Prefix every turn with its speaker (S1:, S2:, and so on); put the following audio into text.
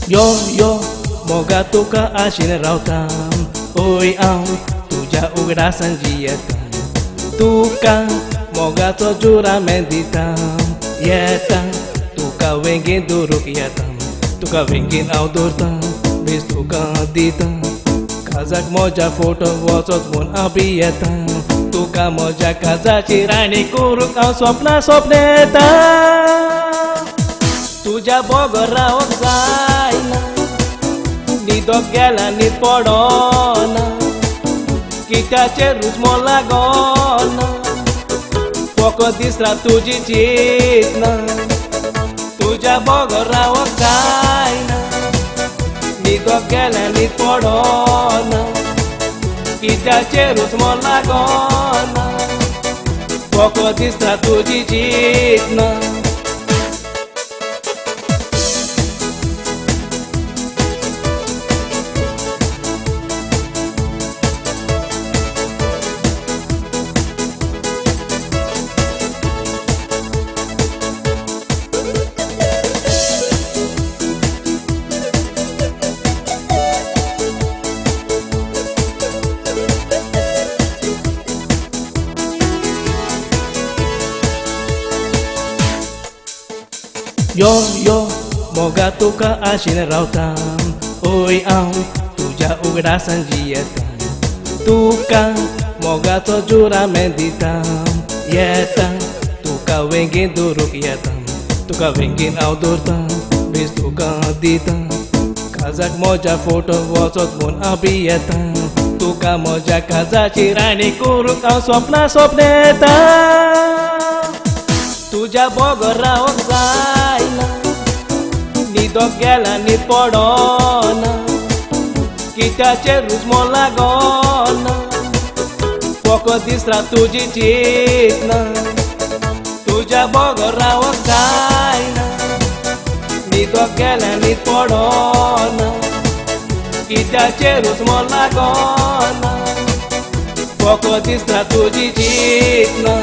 S1: Yo moga tuka ashin rautam. Oi au tuja ugrasan jiatam. Tuka moga to juramentitam. Yetam tuka wengin duruk yetam. Tuka wengin au durtam. Bis tuka ditam. Kazak moja foto wosot mun abi yetam. Tuka moja kazaची राणी kuruk au swapna swapneta. तुझ्या बोगरावर जायना न्हिदोक गेला न्हीद पडोना कित्याचे रुजमो लागोना फकत दिसता तुजी चिंतना तुझ्या बोगरावर जायना न्हिदोक गेला न्हीद पडोना कित्याचे रुजमो लागोना फकत दिसता तुजी चिंतना Yo moga tuka ashin rautam. Oi au tuja ugrasan jiatam. Tuka moga to juramentitam. Yetam tuka wengin duruk yetam. Tuka wengin au durtam. Bis tuka ditam. Kazak moja foto wosot mun abi yetam. Tuka moja kazaची राणी kuruk au swapna swapneta. तुझ्या बोगरावर जायना न्हिदोक गेला न्हीद पडोना कित्याचे रुजमो लागोना फकत दिसता तुजी चिंतना तुझ्या बोगरावर जायना न्हिदोक गेला न्हीद पडोना कित्याचे रुजमो लागोना फकत दिसता तुजी चिंतना